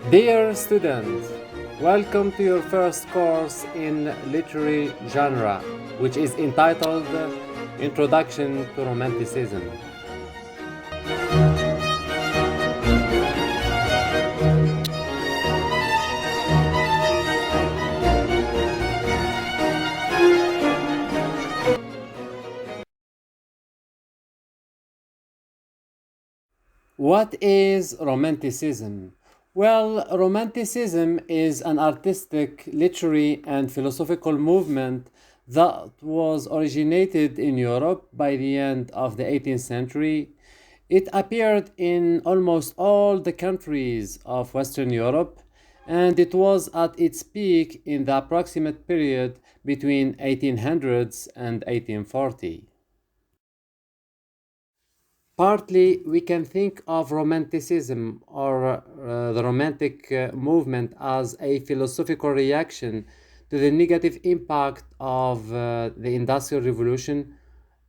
Dear student, welcome to your first course in literary genre, which is entitled Introduction to Romanticism. What is Romanticism? Well, Romanticism is an artistic, literary, and philosophical movement that was originated in Europe by the end of the 18th century. It appeared in almost all the countries of Western Europe, and it was at its peak in the approximate period between 1800s and 1840. Partly, we can think of Romanticism or the Romantic movement as a philosophical reaction to the negative impact of the Industrial Revolution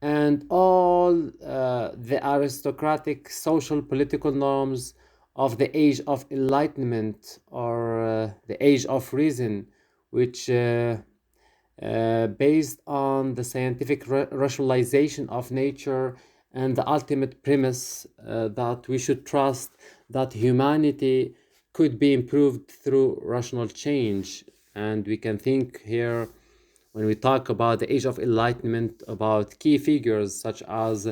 and all the aristocratic social political norms of the Age of Enlightenment or the Age of Reason, which based on the scientific rationalization of nature and the ultimate premise that we should trust that humanity could be improved through rational change. And we can think here, when we talk about the Age of Enlightenment, about key figures such as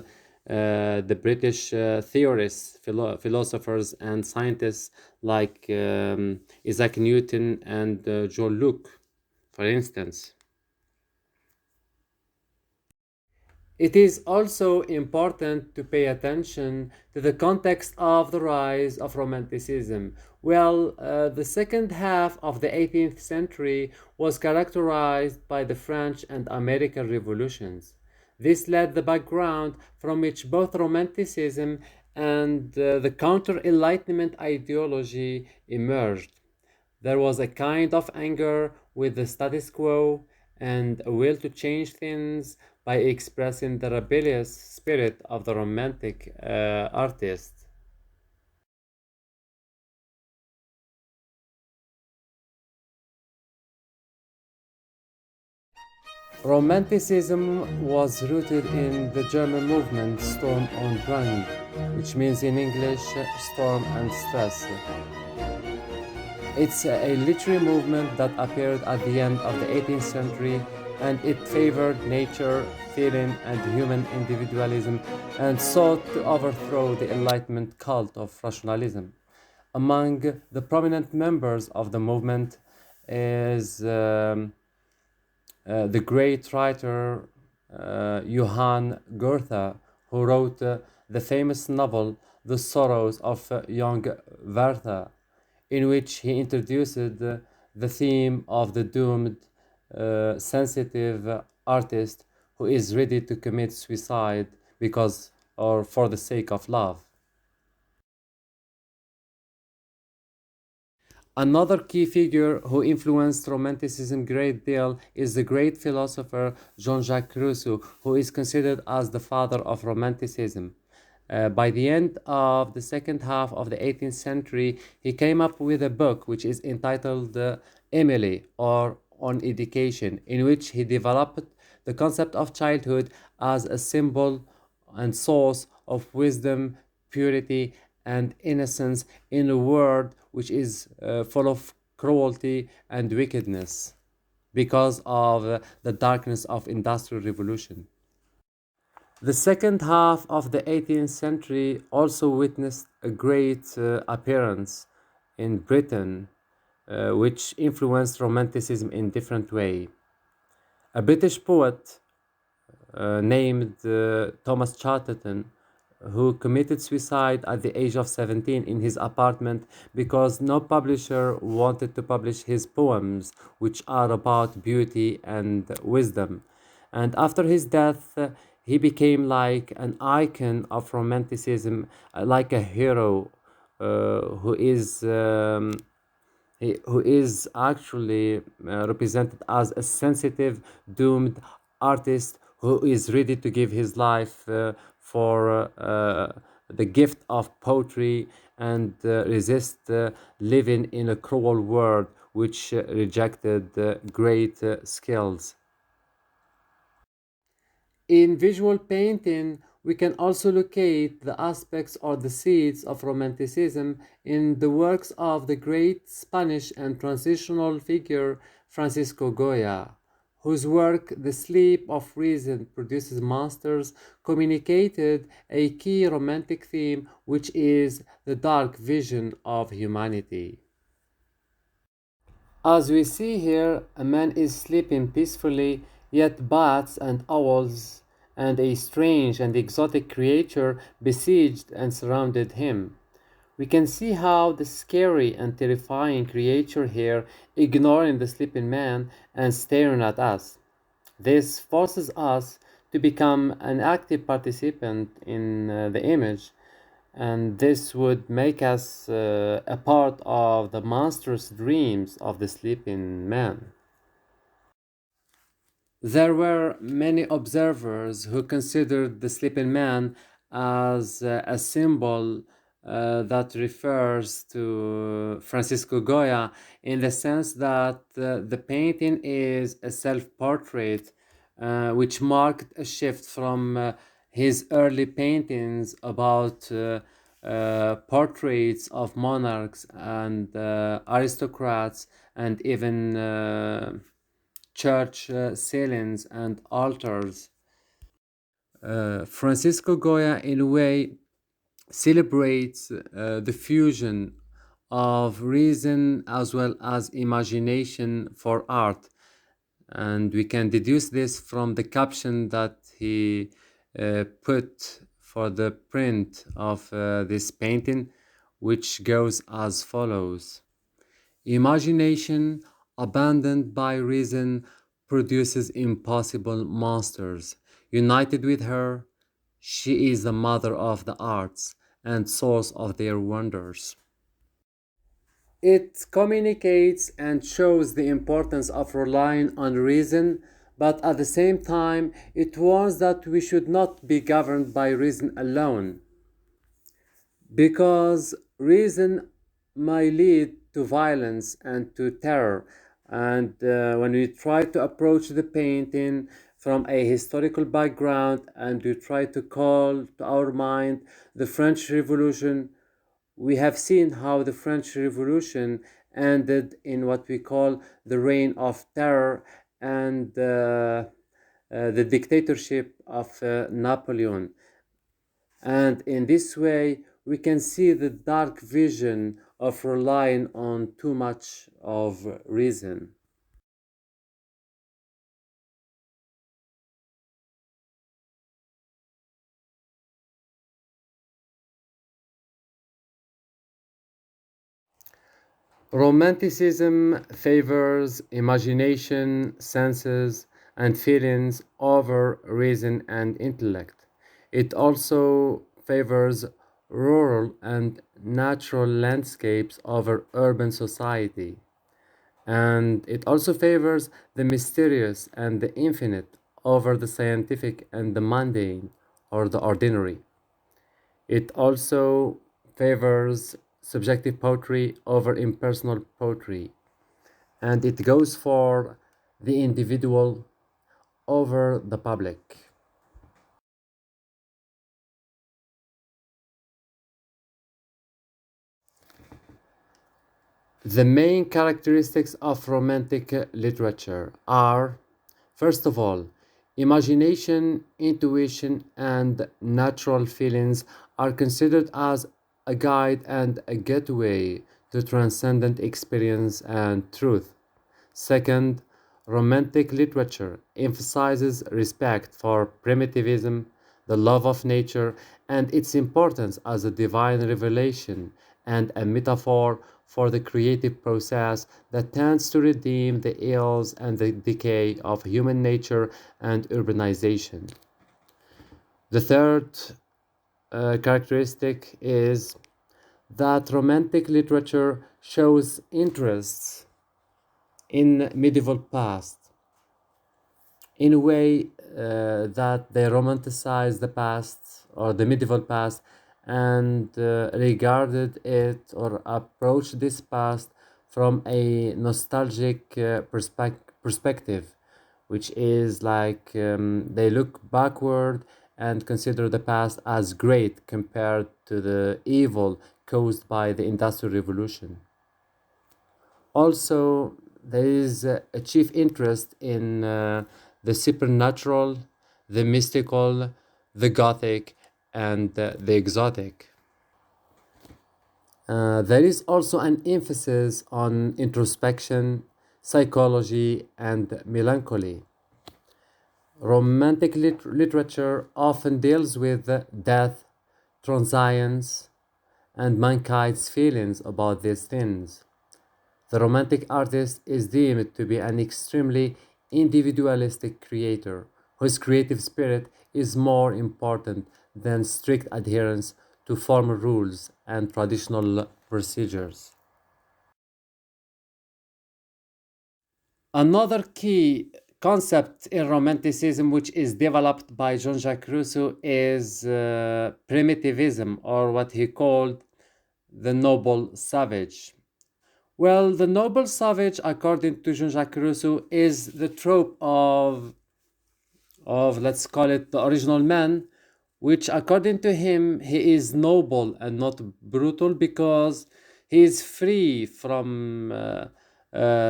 the British theorists, philosophers, and scientists like Isaac Newton and John Locke, for instance. It is also important to pay attention to the context of the rise of Romanticism. Well, the second half of the 18th century was characterized by the French and American revolutions. This led the background from which both Romanticism and the counter Enlightenment ideology emerged. There was a kind of anger with the status quo and a will to change things by expressing the rebellious spirit of the Romantic artist. Romanticism was rooted in the German movement Sturm und Drang, which means in English storm and stress. It's a literary movement that appeared at the end of the 18th century, and it favored nature, feeling, and human individualism and sought to overthrow the Enlightenment cult of rationalism. Among the prominent members of the movement is the great writer Johann Goethe, who wrote the famous novel The Sorrows of Young Werther, in which he introduced the theme of the doomed, sensitive artist who is ready to commit suicide because or for the sake of love. Another key figure who influenced Romanticism a great deal is the great philosopher Jean-Jacques Rousseau, who is considered as the father of Romanticism. By the end of the second half of the 18th century, he came up with a book which is entitled Emily, or On Education, in which he developed the concept of childhood as a symbol and source of wisdom, purity, and innocence in a world which is full of cruelty and wickedness because of the darkness of industrial revolution. The second half of the 18th century also witnessed a great appearance in Britain, which influenced Romanticism in different way. A British poet named Thomas Chatterton, who committed suicide at the age of 17 in his apartment because no publisher wanted to publish his poems, which are about beauty and wisdom. And after his death, he became like an icon of Romanticism, like a hero who is actually represented as a sensitive, doomed artist who is ready to give his life for the gift of poetry and resist living in a cruel world which rejected great skills. In visual painting, we can also locate the aspects or the seeds of Romanticism in the works of the great Spanish and transitional figure Francisco Goya, whose work The Sleep of Reason Produces Monsters communicated a key romantic theme, which is the dark vision of humanity. As we see here, a man is sleeping peacefully, yet bats and owls and a strange and exotic creature besieged and surrounded him. We can see how the scary and terrifying creature here ignoring the sleeping man and staring at us. This forces us to become an active participant in the image, and this would make us a part of the monstrous dreams of the sleeping man. There were many observers who considered the sleeping man as a symbol that refers to Francisco Goya in the sense that the painting is a self portrait which marked a shift from his early paintings about portraits of monarchs and aristocrats and even church ceilings and altars. Francisco Goya, in a way, celebrates the fusion of reason as well as imagination for art. And we can deduce this from the caption that he put for the print of this painting, which goes as follows. Imagination, abandoned by reason, produces impossible monsters. United with her, she is the mother of the arts and source of their wonders. It communicates and shows the importance of relying on reason, but at the same time, it warns that we should not be governed by reason alone, because reason may lead to violence and to terror. And when we try to approach the painting from a historical background and we try to call to our mind the French Revolution, we have seen how the French Revolution ended in what we call the reign of terror and the dictatorship of Napoleon. And in this way, we can see the dark vision of relying on too much of reason. Romanticism favors imagination, senses, and feelings over reason and intellect. It also favors rural and natural landscapes over urban society. And it also favors the mysterious and the infinite over the scientific and the mundane or the ordinary. It also favors subjective poetry over impersonal poetry, and it goes for the individual over the public. The main characteristics of romantic literature are, first of all, imagination, intuition, and natural feelings are considered as a guide and a gateway to transcendent experience and truth. Second, romantic literature emphasizes respect for primitivism, the love of nature, and its importance as a divine revelation and a metaphor for the creative process that tends to redeem the ills and the decay of human nature and urbanization. The third characteristic is that romantic literature shows interests in medieval past in a way that they romanticize the past or the medieval past and regarded it or approached this past from a nostalgic perspective, which is like they look backward and consider the past as great compared to the evil caused by the Industrial Revolution. Also, there is a chief interest in the supernatural, the mystical, the gothic, and the exotic. There is also an emphasis on introspection, psychology, and melancholy. Romantic literature often deals with death, transience, and mankind's feelings about these things. The romantic artist is deemed to be an extremely individualistic creator whose creative spirit is more important than strict adherence to formal rules and traditional procedures. Another key concept in Romanticism, which is developed by Jean-Jacques Rousseau, is primitivism, or what he called the noble savage. Well, the noble savage, according to Jean-Jacques Rousseau, is the trope of let's call it the original man, which according to him he is noble and not brutal because he is free from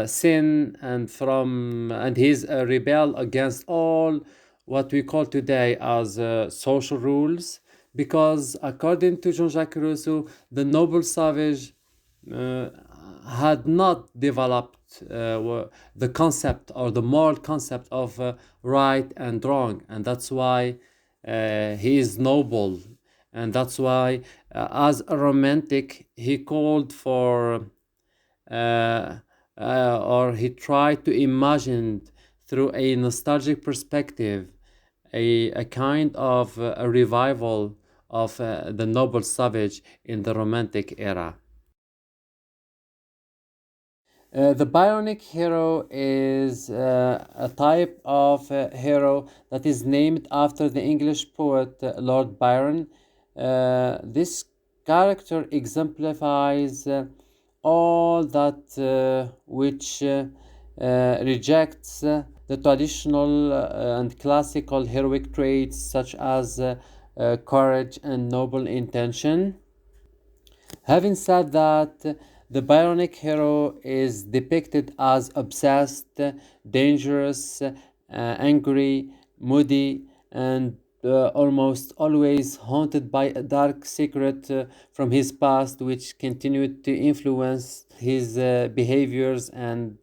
sin and he's a rebel against all what we call today as social rules, because according to Jean-Jacques Rousseau the noble savage uh, had not developed the concept or the moral concept of right and wrong, and that's why he is noble, and that's why as a romantic he called for or he tried to imagine through a nostalgic perspective a kind of a revival of the noble savage in the romantic era. The Byronic hero is a type of hero that is named after the English poet Lord Byron. This character exemplifies all that which rejects the traditional and classical heroic traits such as courage and noble intention. Having said that, the Byronic hero is depicted as obsessed, dangerous, angry, moody, and almost always haunted by a dark secret from his past, which continued to influence his behaviors and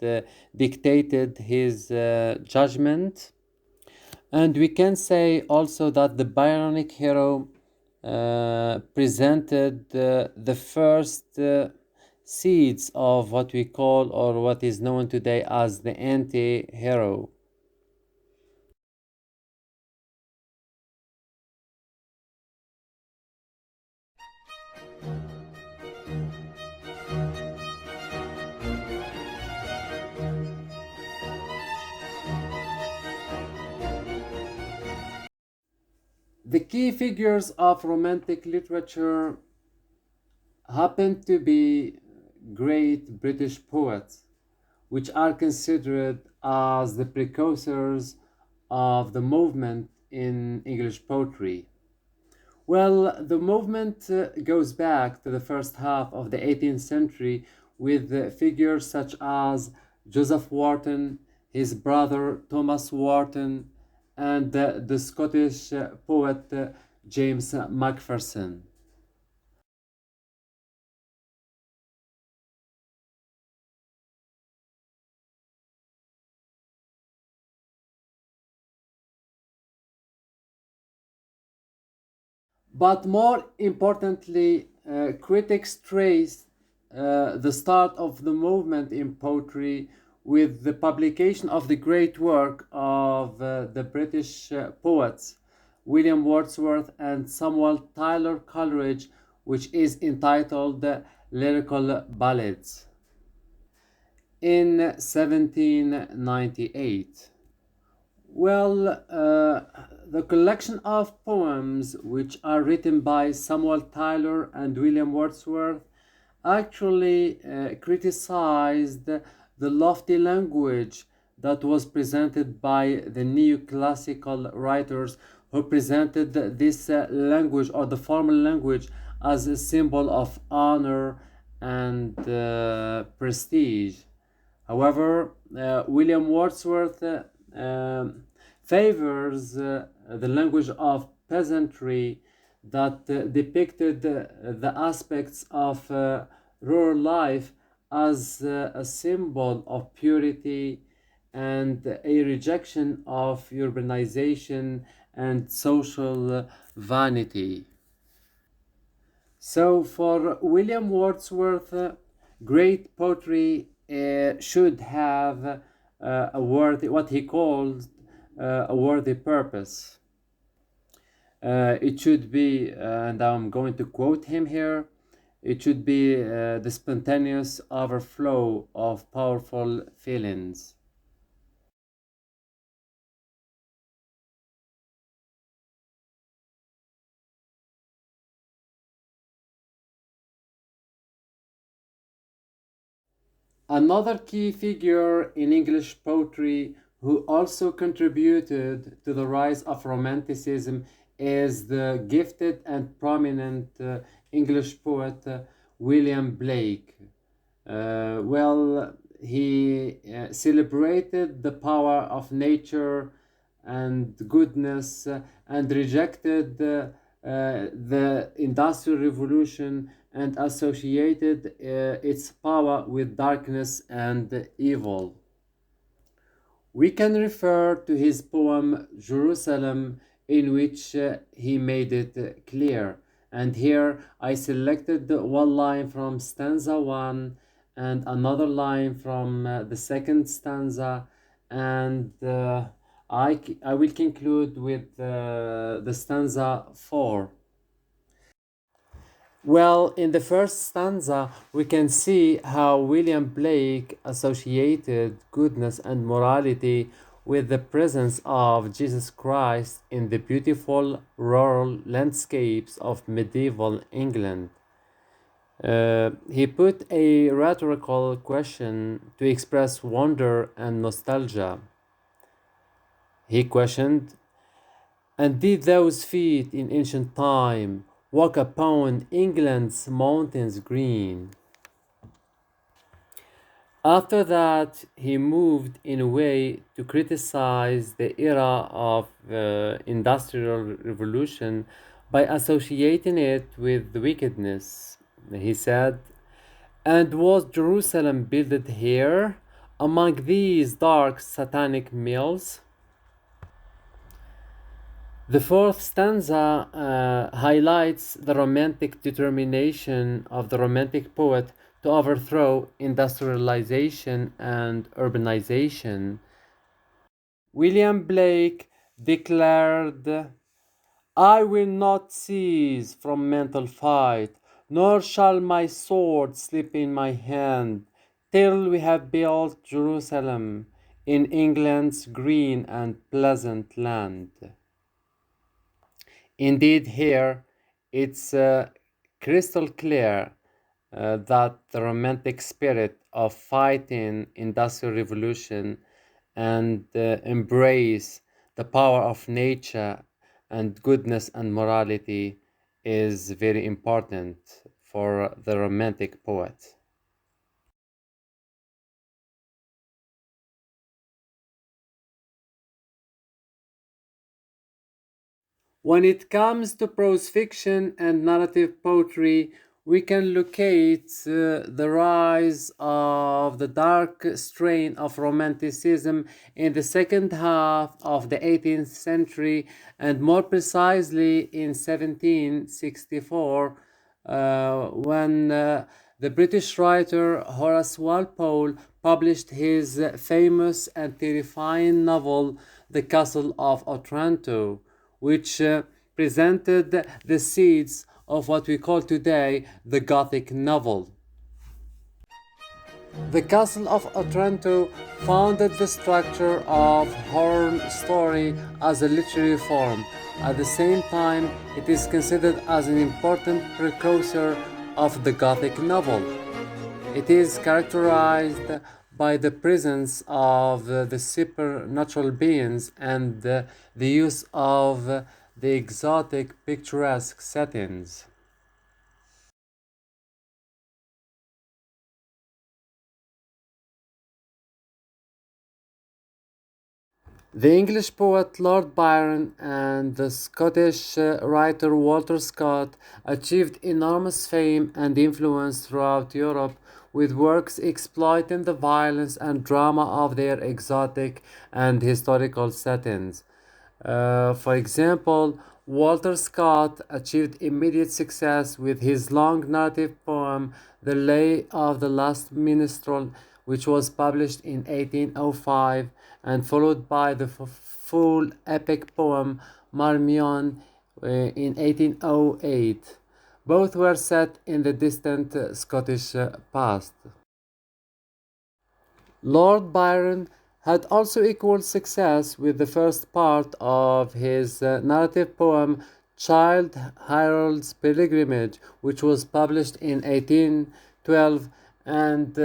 dictated his judgment. And we can say also that the Byronic hero presented the first seeds of what we call or what is known today as the anti hero. The key figures of romantic literature happen to be great British poets, which are considered as the precursors of the movement in English poetry. Well, the movement goes back to the first half of the 18th century with figures such as Joseph Warton, his brother Thomas Warton, and the Scottish poet James Macpherson. But more importantly, critics trace the start of the movement in poetry with the publication of the great work of the British poets William Wordsworth and Samuel Taylor Coleridge, which is entitled Lyrical Ballads. In 1798, Well, the collection of poems, which are written by Samuel Tyler and William Wordsworth, actually criticized the lofty language that was presented by the neoclassical writers who presented this language or the formal language as a symbol of honor and prestige. However, William Wordsworth favors the language of peasantry that depicted the aspects of rural life as a symbol of purity and a rejection of urbanization and social vanity. So, for William Wordsworth, great poetry should have a worthy, what he called a worthy purpose. It should be, and I'm going to quote him here, it should be the spontaneous overflow of powerful feelings. Another key figure in English poetry who also contributed to the rise of Romanticism is the gifted and prominent English poet William Blake. Well, he celebrated the power of nature and goodness and rejected the Industrial Revolution and associated its power with darkness and evil. We can refer to his poem Jerusalem, in which he made it clear. And here I selected one line from stanza 1 and another line from the second stanza, and I will conclude with the stanza 4. Well, in the first stanza, we can see how William Blake associated goodness and morality with the presence of Jesus Christ in the beautiful rural landscapes of medieval England. He put a rhetorical question to express wonder and nostalgia. He questioned, "And did those feet in ancient time walk upon England's mountains green?" After that, he moved in a way to criticize the era of industrial revolution by associating it with wickedness. He said, "And was Jerusalem builded here, among these dark satanic mills?" The fourth stanza highlights the romantic determination of the Romantic poet to overthrow industrialization and urbanization. William Blake declared, "I will not cease from mental fight, nor shall my sword slip in my hand, till we have built Jerusalem in England's green and pleasant land." Indeed, here it's crystal clear that the romantic spirit of fighting industrial revolution and embrace the power of nature and goodness and morality is very important for the romantic poet. When it comes to prose fiction and narrative poetry, we can locate the rise of the dark strain of Romanticism in the second half of the 18th century, and more precisely in 1764, when the British writer Horace Walpole published his famous and terrifying novel, The Castle of Otranto, which presented the seeds of what we call today the Gothic novel. The Castle of Otranto founded the structure of horror story as a literary form. At the same time, it is considered as an important precursor of the Gothic novel. It is characterized by the presence of the supernatural beings and the use of the exotic, picturesque settings. The English poet Lord Byron and the Scottish writer Walter Scott achieved enormous fame and influence throughout Europe with works exploiting the violence and drama of their exotic and historical settings. For example, Walter Scott achieved immediate success with his long narrative poem, The Lay of the Last Minstrel, which was published in 1805, and followed by the full epic poem, Marmion, in 1808. Both were set in the distant Scottish past. Lord Byron had also equal success with the first part of his narrative poem Childe Harold's Pilgrimage, which was published in 1812 and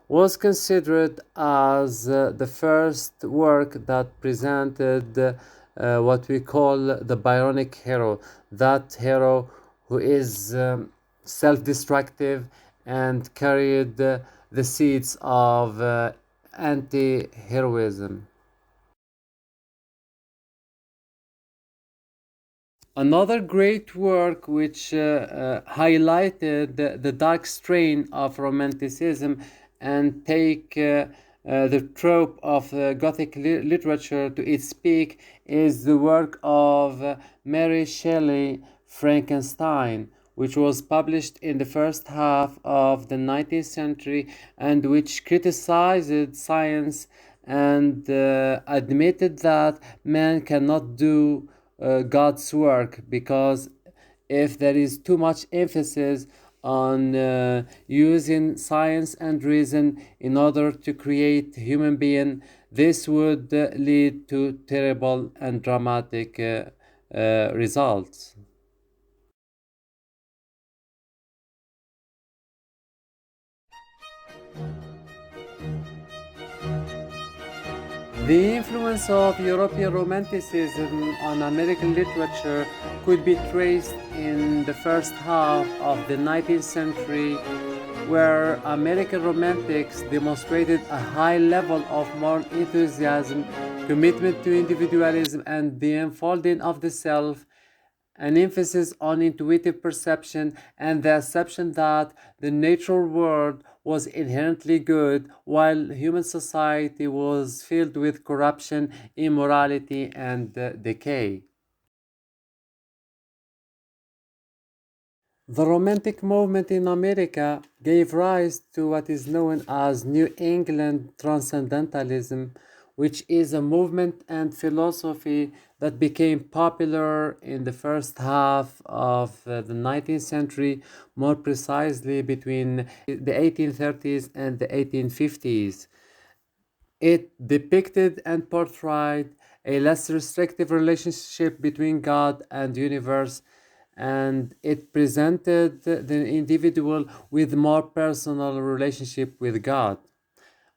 was considered as the first work that presented what we call the Byronic hero, that hero who is self destructive and carried the seeds of anti heroism. Another great work which highlighted the dark strain of Romanticism and take the trope of Gothic literature to its peak is the work of Mary Shelley, Frankenstein, which was published in the first half of the 19th century and which criticized science and admitted that man cannot do God's work, because if there is too much emphasis on using science and reason in order to create human being, this would lead to terrible and dramatic results. The influence of European Romanticism on American literature could be traced in the first half of the 19th century, where American Romantics demonstrated a high level of moral enthusiasm, commitment to individualism, and the unfolding of the self, an emphasis on intuitive perception and the assumption that the natural world was inherently good, while human society was filled with corruption, immorality, and decay. The Romantic movement in America gave rise to what is known as New England Transcendentalism, which is a movement and philosophy that became popular in the first half of the 19th century, more precisely between the 1830s and the 1850s. It depicted and portrayed a less restrictive relationship between God and universe, and it presented the individual with more personal relationship with God.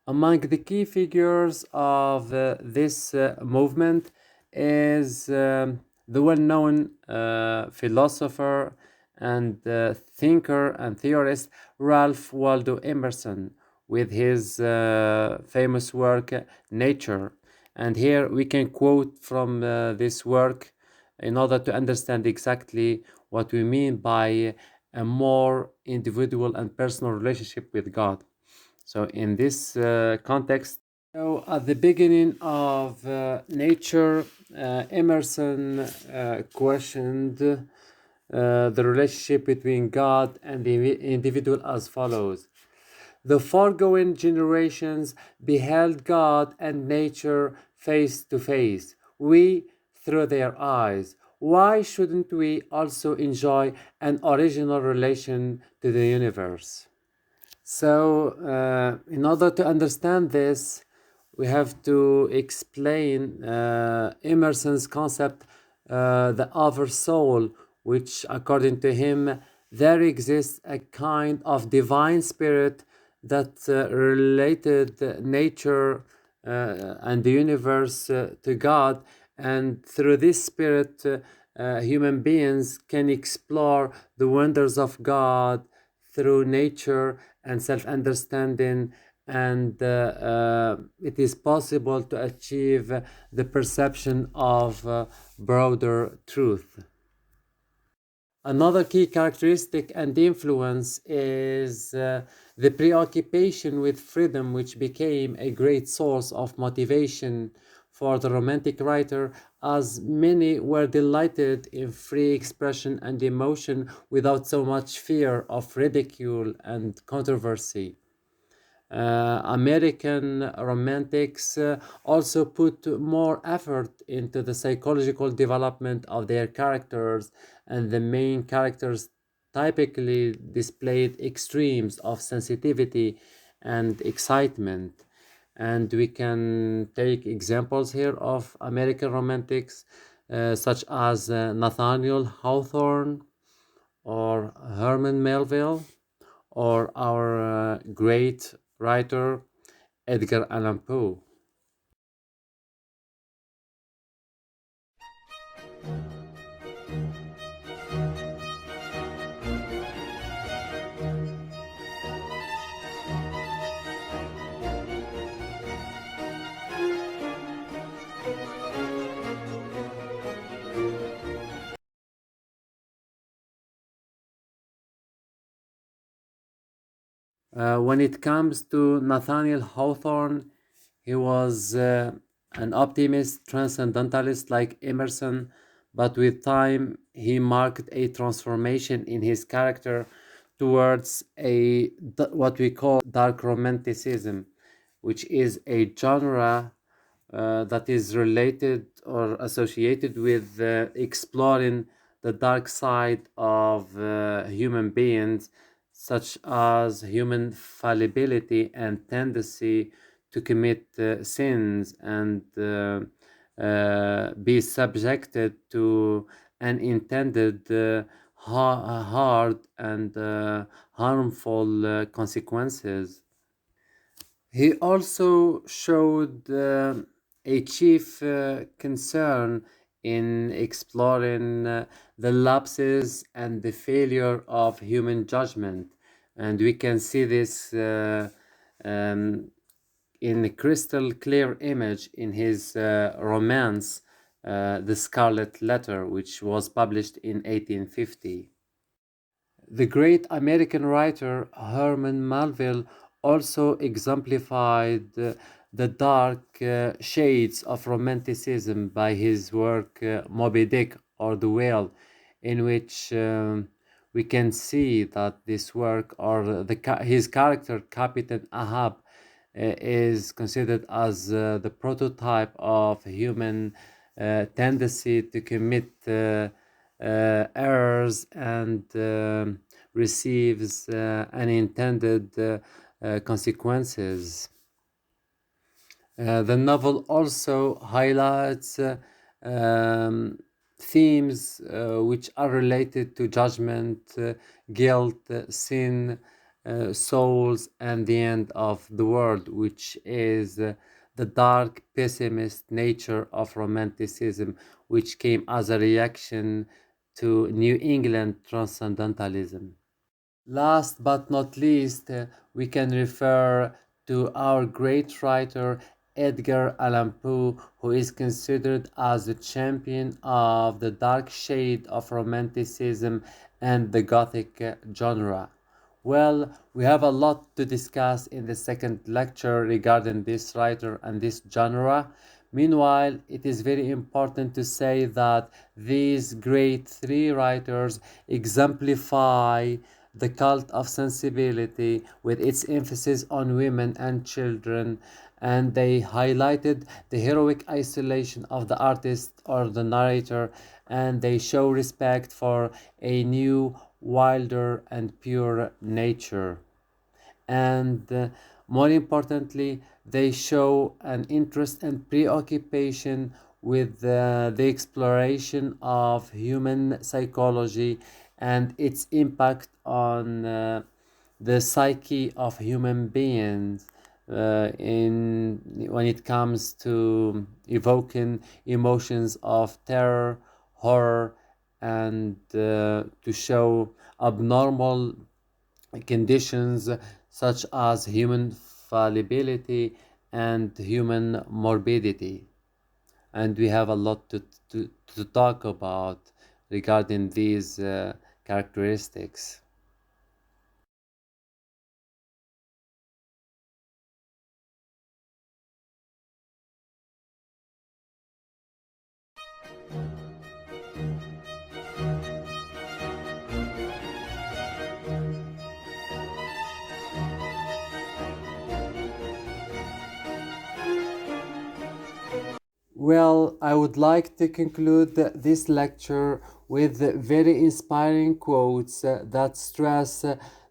Among the key figures of this movement is the well-known philosopher and thinker and theorist Ralph Waldo Emerson, with his famous work Nature. And here we can quote from this work in order to understand exactly what we mean by a more individual and personal relationship with God. So, in this context, so at the beginning of Nature, Emerson questioned the relationship between God and the individual as follows. The foregoing generations beheld God and nature face to face, we through their eyes. Why shouldn't we also enjoy an original relation to the universe? So, in order to understand this, we have to explain Emerson's concept, the other soul, which, according to him, there exists a kind of divine spirit that related nature and the universe to God, and through this spirit, human beings can explore the wonders of God through nature and self-understanding, and it is possible to achieve the perception of broader truth. Another key characteristic and influence is the preoccupation with freedom, which became a great source of motivation for the Romantic writer, as many were delighted in free expression and emotion without so much fear of ridicule and controversy. American romantics also put more effort into the psychological development of their characters, and the main characters typically displayed extremes of sensitivity and excitement. And we can take examples here of American romantics, such as Nathaniel Hawthorne or Herman Melville, or our great writer Edgar Allan Poe. When it comes to Nathaniel Hawthorne, he was an optimist, transcendentalist like Emerson, but with time he marked a transformation in his character towards what we call dark romanticism, which is a genre that is related or associated with exploring the dark side of human beings, such as human fallibility and tendency to commit sins and be subjected to unintended hard and harmful consequences. He also showed a chief concern in exploring the lapses and the failure of human judgment. And we can see this um, in a crystal clear image in his romance, The Scarlet Letter, which was published in 1850. The great American writer Herman Melville also exemplified the dark shades of romanticism by his work Moby Dick or The Whale, in which we can see that this work or his character Captain Ahab is considered as the prototype of human tendency to commit errors and receives unintended consequences. The novel also highlights themes which are related to judgment, guilt, sin, souls, and the end of the world, which is the dark, pessimist nature of Romanticism, which came as a reaction to New England transcendentalism. Last but not least, we can refer to our great writer Edgar Allan Poe, who is considered as the champion of the dark shade of Romanticism and the Gothic genre. Well, we have a lot to discuss in the second lecture regarding this writer and this genre. Meanwhile, it is very important to say that these great three writers exemplify the cult of sensibility with its emphasis on women and children, and they highlighted the heroic isolation of the artist or the narrator, and they show respect for a new, wilder, and pure nature. and more importantly, they show an interest and preoccupation with the exploration of human psychology and its impact on the psyche of human beings in when it comes to evoking emotions of terror, horror, and to show abnormal conditions such as human fallibility and human morbidity. And we have a lot to talk about regarding these characteristics. Well, I would like to conclude this lecture with very inspiring quotes that stress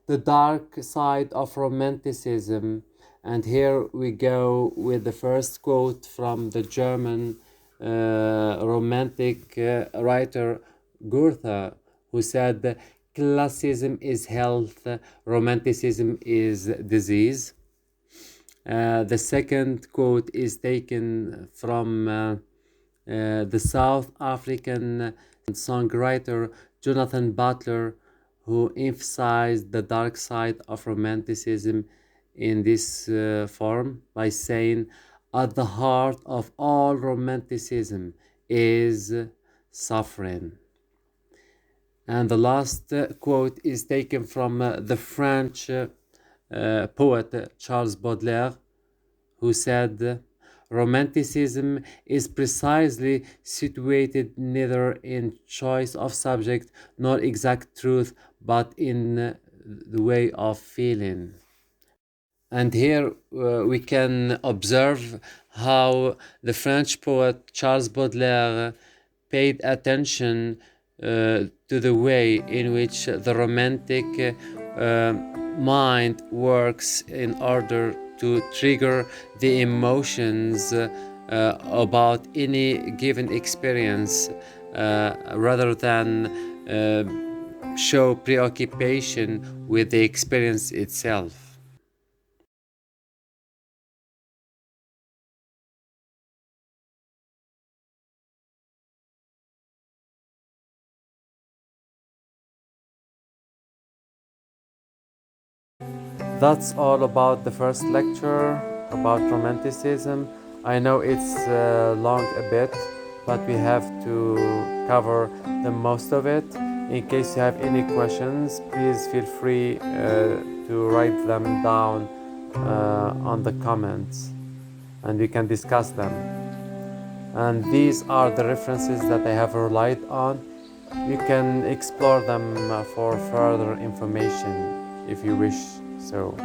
the dark side of Romanticism. And here we go with the first quote from the German romantic writer Goethe, who said, "Classicism is health, Romanticism is disease." The second quote is taken from the South African songwriter Jonathan Butler, who emphasized the dark side of Romanticism in this form by saying, "At the heart of all Romanticism is suffering." And the last quote is taken from the French poet Charles Baudelaire, who said, "Romanticism is precisely situated neither in choice of subject nor exact truth, but in the way of feeling." And here we can observe how the French poet Charles Baudelaire paid attention to the way in which the romantic mind works in order to trigger the emotions about any given experience rather than show preoccupation with the experience itself. That's all about the first lecture about Romanticism. I know it's long a bit, but we have to cover the most of it. In case you have any questions, please feel free to write them down on the comments and we can discuss them. And these are the references that I have relied on. You can explore them for further information if you wish so.